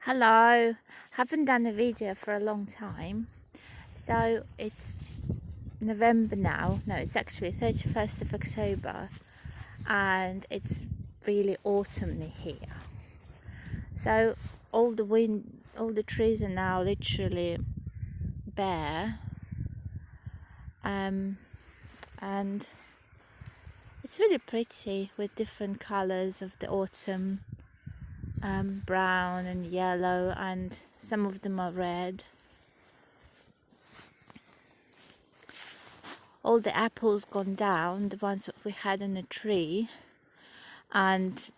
Hello, haven't done a video for a long time. So it's November now. No, it's actually 31st of October and it's really autumny here. So all the trees are now literally bare. And it's really pretty with different colours of the autumn. Brown and yellow, and some of them are red. All the apples gone down, the ones that we had on the tree, and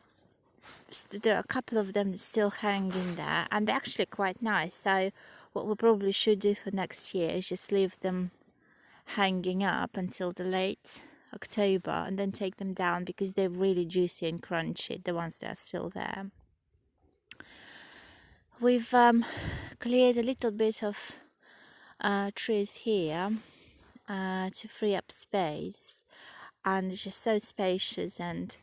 there are a couple of them still hanging there, and they're actually quite nice. So what we probably should do for next year is just leave them hanging up until the late October and then take them down, because they're really juicy and crunchy, the ones that are still there. We've cleared a little bit of trees here to free up space, and it's just so spacious, and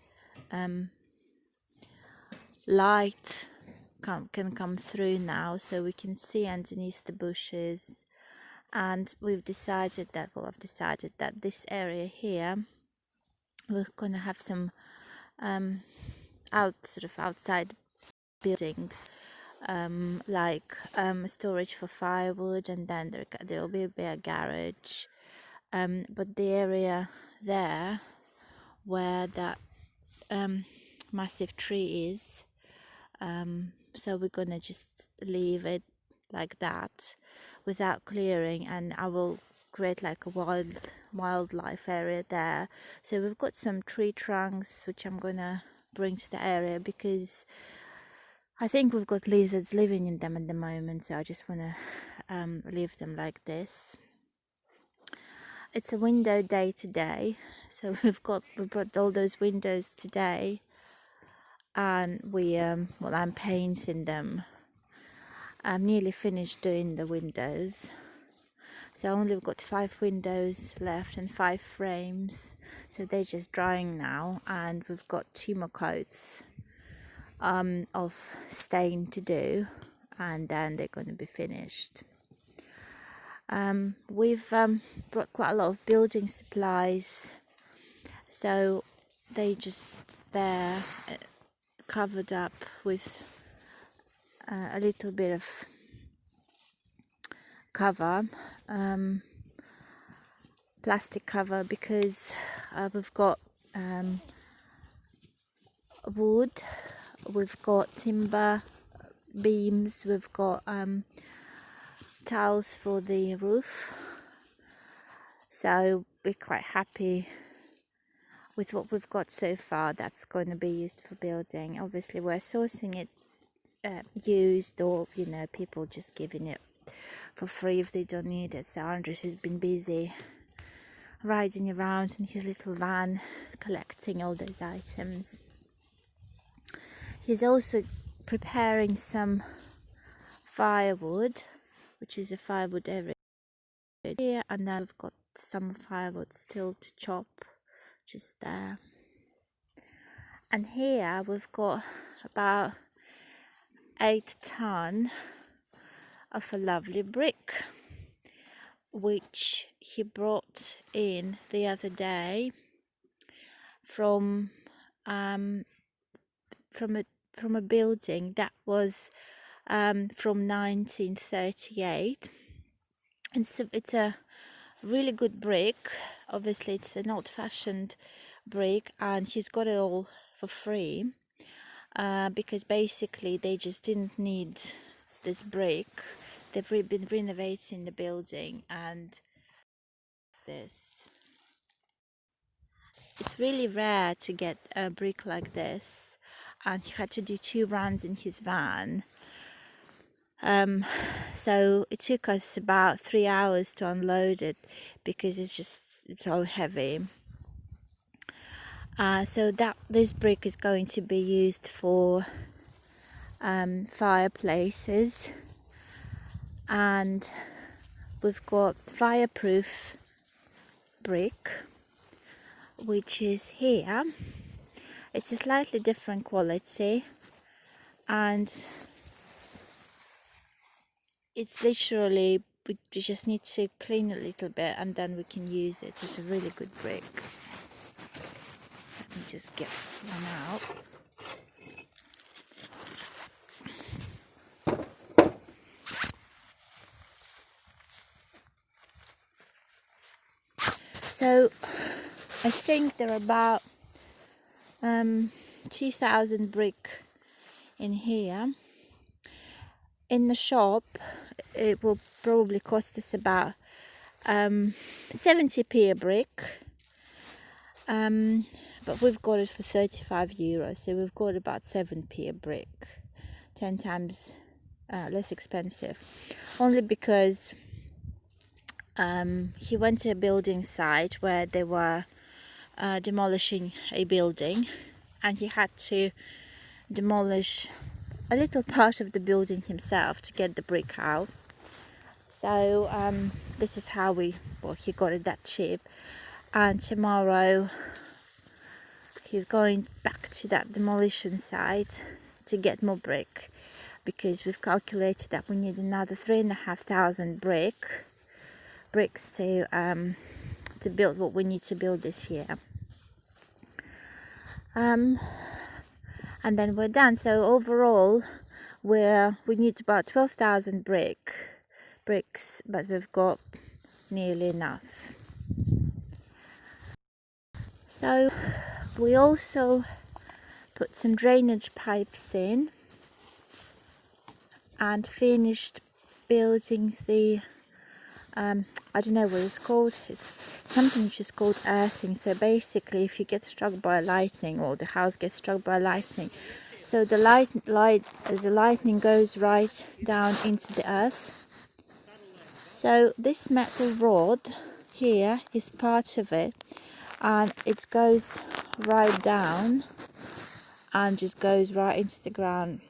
light can come through now, so we can see underneath the bushes. And I've decided that this area here, we're gonna have some outside buildings, like storage for firewood, and then there will be a garage. But the area there where that massive tree is, so we're gonna just leave it like that without clearing, and I will create like a wildlife area there. So we've got some tree trunks which I'm gonna bring to the area, because I think we've got lizards living in them at the moment, so I just want to leave them like this. It's a window day today, so we brought all those windows today, and I'm painting them. I'm nearly finished doing the windows, so I only got 5 windows left and 5 frames, so they're just drying now, and we've got 2 more coats of stain to do, and then they're going to be finished. We've brought quite a lot of building supplies, so they're covered up with a little bit of cover, plastic cover, because we've got wood, we've got timber beams, we've got tiles for the roof, so we're quite happy with what we've got so far. That's going to be used for building. Obviously we're sourcing it used, or people just giving it for free if they don't need it. So Andres has been busy riding around in his little van collecting all those items. He's also preparing some firewood, which is a firewood area here, and then we've got some firewood still to chop just there. And here we've got about 8 ton of a lovely brick, which he brought in the other day from a building that was from 1938. And so it's a really good brick. Obviously it's an old-fashioned brick, and he's got it all for free, because basically they just didn't need this brick. They've been renovating the building, and it's really rare to get a brick like this, and he had to do 2 runs in his van. So it took us about 3 hours to unload it, because it's so heavy. So this brick is going to be used for fireplaces, and we've got fireproof brick, which is here. It's a slightly different quality, and it's literally, we just need to clean it a little bit and then we can use it. It's a really good brick. Let me just get one out. So I think there are about 2,000 brick in here. In the shop it will probably cost us about 70p a brick, but we've got it for 35 euros, so we've got about 7p a brick, 10 times less expensive, only because he went to a building site where they were demolishing a building, and he had to demolish a little part of the building himself to get the brick out. So this is how he got it that cheap. And tomorrow he's going back to that demolition site to get more brick, because we've calculated that we need another 3,500 bricks to build what we need to build this year. And then we're done. So overall we need about 12,000 bricks, but we've got nearly enough. So we also put some drainage pipes in and finished building the I don't know what it's called. It's something which is called earthing. So basically, if you get struck by lightning, or the house gets struck by lightning, so the lightning goes right down into the earth. So this metal rod here is part of it, and it goes right down and just goes right into the ground.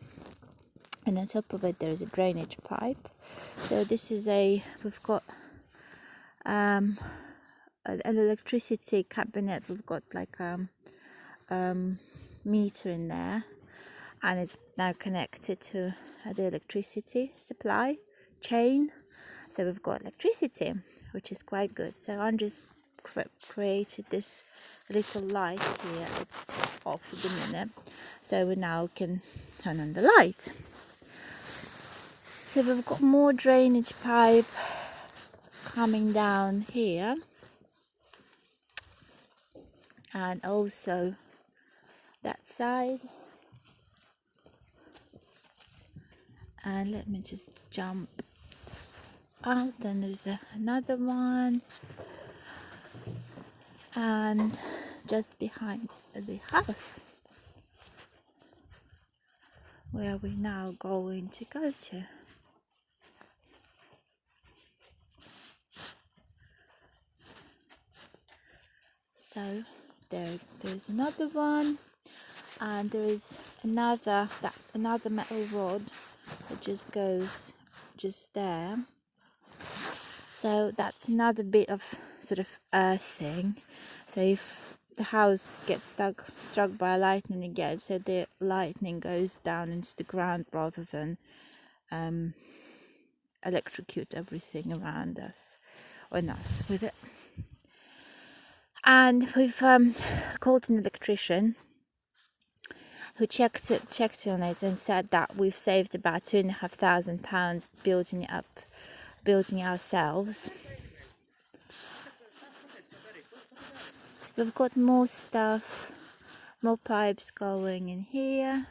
And on top of it there is a drainage pipe. So this is we've got an electricity cabinet. We've got like meter in there, and it's now connected to the electricity supply chain. So we've got electricity, which is quite good. So Andres created this little light here. It's off at the minute, so we now can turn on the light. So we've got more drainage pipe coming down here, and also that side. And let me just jump out. Then there's another one, and just behind the house where we're now going to go to. So there's another one, and there is another metal rod that just goes just there. So that's another bit of sort of earthing. So if the house gets struck by lightning again, so the lightning goes down into the ground rather than electrocute everything around us and us with it. And we've called an electrician who checked on it and said that we've saved about £2,500 building ourselves. So we've got more stuff, more pipes going in here,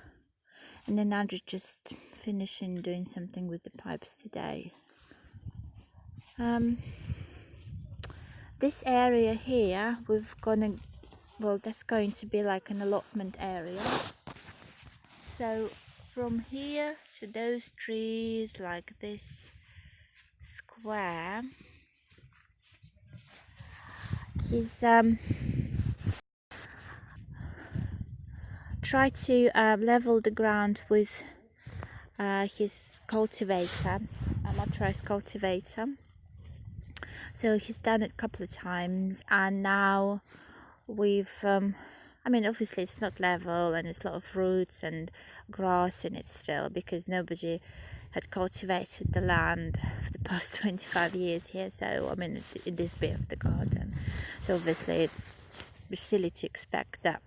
and then Andrew's just finishing doing something with the pipes today. This area here, that's going to be like an allotment area. So from here to those trees, like this square, he's tried to level the ground with his cultivator, a motorized cultivator. So he's done it a couple of times, and now we've obviously it's not level and it's a lot of roots and grass in it still, because nobody had cultivated the land for the past 25 years here. So I mean, in this bit of the garden, so obviously it's silly to expect that,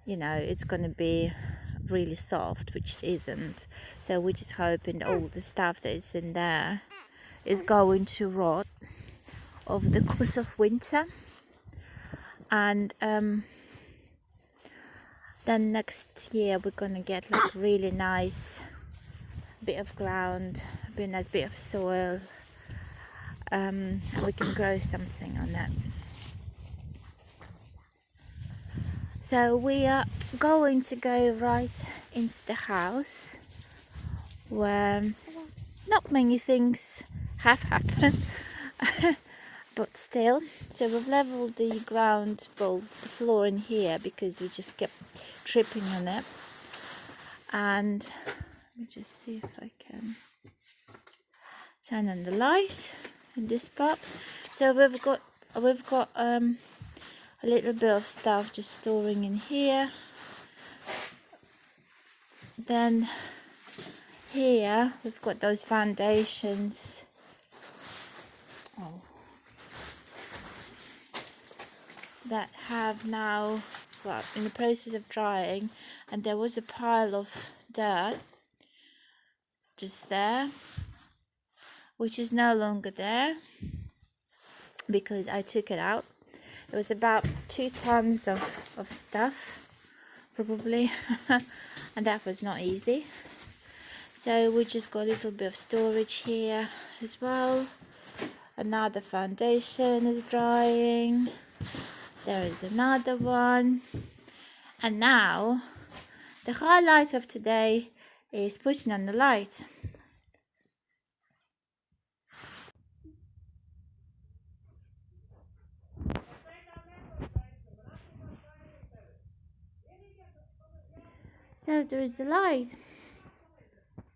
you know, it's going to be really soft, which it isn't. So we're just hoping that all the stuff that is in there is going to rot over the course of winter. And then next year we're going to get like really nice bit of ground, a really nice bit of soil, and we can grow something on that. So we are going to go right into the house where not many things have happened, but still. So we've leveled the ground, well, the floor in here, because we just kept tripping on it. And let me just see if I can turn on the light in this part. So we've got a little bit of stuff just storing in here. Then here we've got those foundations. That have now, well, in the process of drying, and there was a pile of dirt just there, which is no longer there because I took it out. It was about 2 tons of stuff, probably, and that was not easy. So we just got a little bit of storage here as well. Another foundation is drying. There is another one. And now, the highlight of today is putting on the light. So there is the light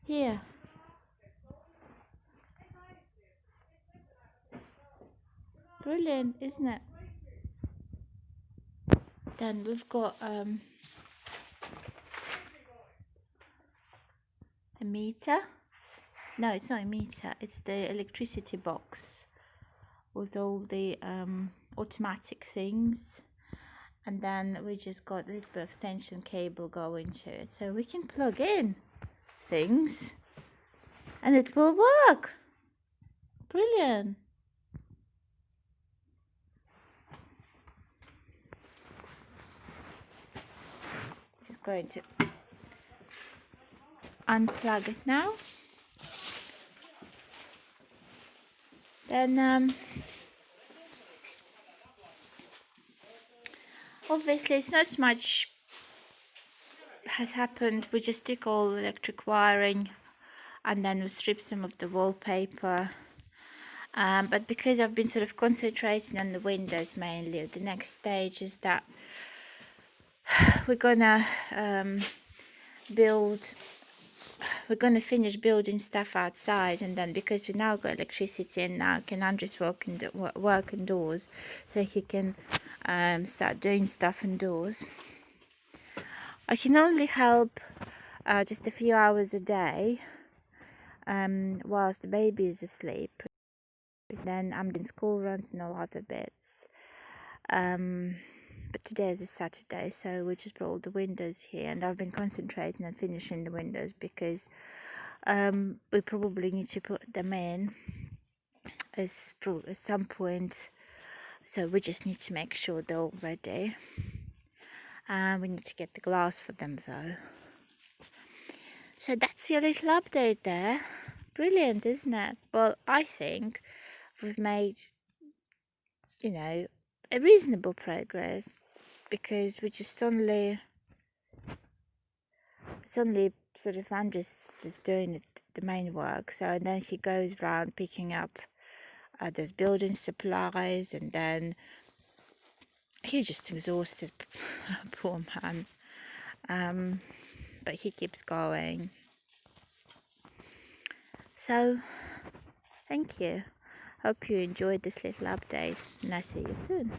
here. Brilliant, isn't it? Then we've got a meter. No, it's not a meter. It's the electricity box with all the automatic things. And then we just got a little bit of extension cable going to it. So we can plug in things and it will work. Brilliant. Just going to unplug it now. Then obviously it's not much has happened. We just took all the electric wiring and then we stripped some of the wallpaper. But because I've been sort of concentrating on the windows mainly, the next stage is that we're gonna finish building stuff outside, and then because we now got electricity and now can Andres work indoors, so he can start doing stuff indoors. I can only help just a few hours a day whilst the baby is asleep. Then I'm doing school runs and all other bits. But today is a Saturday, so we just brought all the windows here, and I've been concentrating on finishing the windows because we probably need to put them in at some point. So we just need to make sure they're all ready. We need to get the glass for them though. So that's your little update there. Brilliant, isn't it? Well, I think we've made, you know, a reasonable progress, because we just it's only sort of Andrew's just doing the main work. So, and then he goes around picking up those building supplies, and then he's just exhausted, poor man. But he keeps going. So, thank you. Hope you enjoyed this little update, and I'll see you soon.